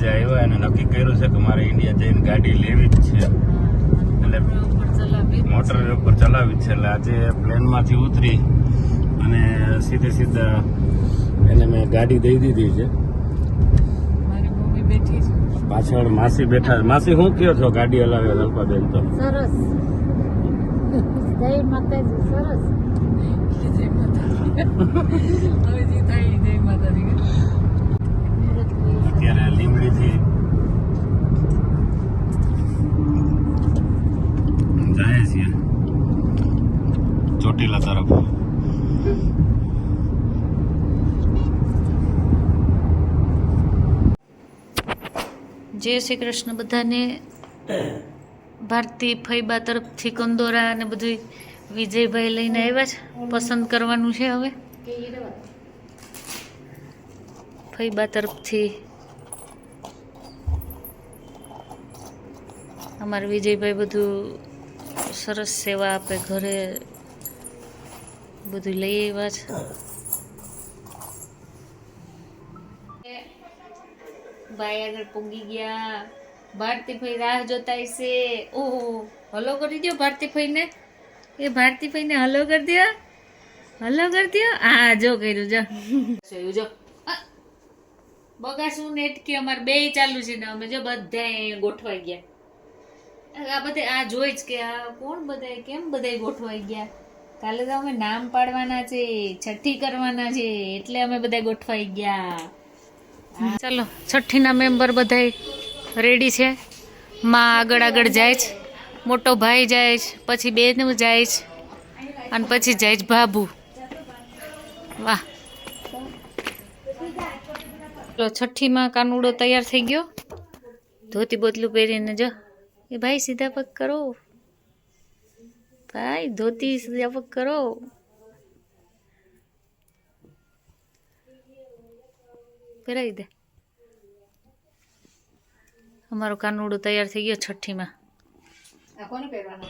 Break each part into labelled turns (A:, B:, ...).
A: આજે આવ્યા અને નક્કી કર્યું છે કે મારે ઇન્ડિયા જઈને ગાડી લેવી જ છે, એટલે મોટર ઉપર ચલાવી છે. એટલે આજે પ્લેનમાંથી ઉતરી અને સીધા એને મેં ગાડી દઈ દીધી છે. પાછળ માસી બેઠા. માસી શું કયો છો ગાડી હલાવે અલ્પાબેન? તો
B: સરસ. જય માતાજી. સરસ.
A: અત્યારે લીમડીથી જાય છીએ ચોટીલા તરફ.
C: જય શ્રી કૃષ્ણ બધાને. ભારતી ફૈબા તરફથી કંદોરા અને બધું વિજયભાઈ લઈને આવ્યા છે. પસંદ કરવાનું છે હવે ફૈબા તરફથી. અમારા વિજયભાઈ બધું સરસ સેવા આપે, ઘરે બધું લઈ આવ્યા છે. ભાઈ આગળ પૂગી ગયા. ભારતીભાઈ રાહ જોતા હશે. ઓહો, હલો કરી દો ભારતીભાઈને. એ ભારતીભાઈને હલો કરી દો, હલો કરી દો. હા, જો કર્યું, જો બગાસું નેટકી અમારે બે ચાલુ છે ને અમે જો બધા ગોઠવાઈ ગયા. આ બધે આ જોઈ જ કે આ કોણ બધા કેમ બધા ગોઠવાઈ ગયા. કાલે તો અમે નામ પાડવાના છે, છઠ્ઠી કરવાના છે, એટલે અમે બધા ગોઠવાઈ ગયા. ચાલો, છઠ્ઠીના મેમ્બર બધા રેડી છે. માં આગળ જાય છે, મોટો ભાઈ જાય છે, પછી બેન જાય છે અને પછી જાય છે બાબુ. વાહ, ચલો છઠ્ઠીમાં કાનુડો તૈયાર થઈ ગયો, ધોતી બોતલું પહેરીને. જો એ ભાઈ સીધા પગ કરો, ભાઈ ધોતી સીધા પગ કરો. પહેરાવી દે. અમારો કાનુડો તૈયાર થઈ ગયો છઠ્ઠીમાં. કોને પહેરવાનો?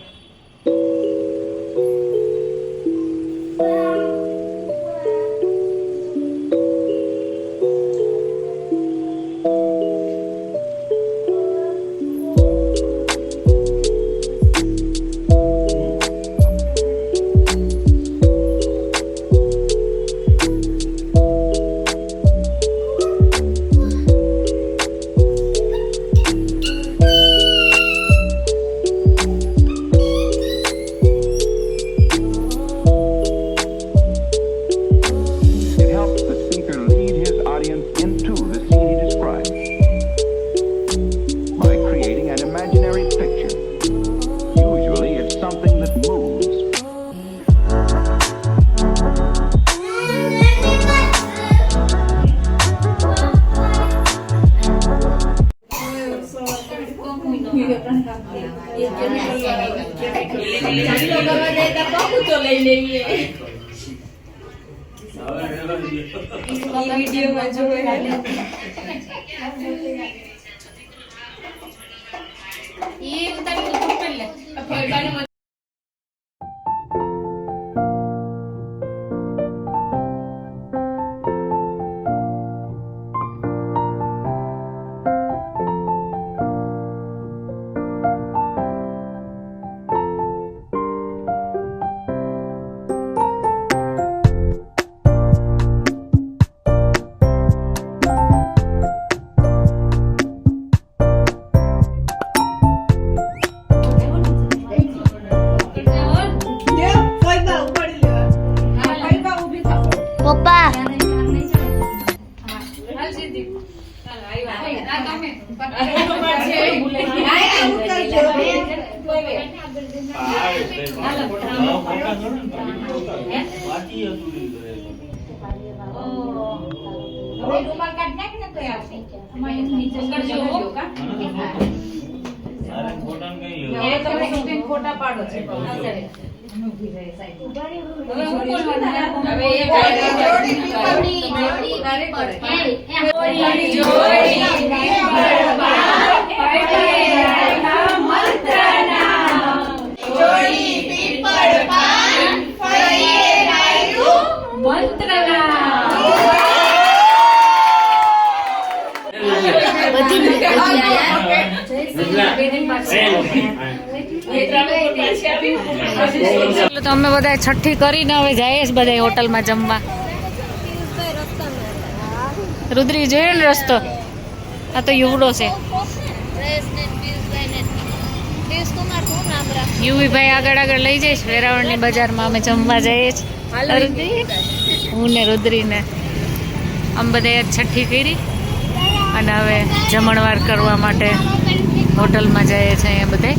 C: ફોટા પાડો છે. મંત્રના તો અમે બધા છઠ્ઠી કરીને હવે જઈએ છીએ બધા હોટલમાં જમવા. રુદ્રી જોયો ને રસ્તો, આ તો યુવડો છે. યુવીભાઈ આગળ આગળ લઈ જઈશ વેરાવળની બજારમાં અમે જમવા જઈએ છીએ. હું ને રુદ્રીને આમ બધા છઠ્ઠી કરી અને હવે જમણવાર કરવા માટે હોટલમાં જઈએ છીએ અહીંયા બધા.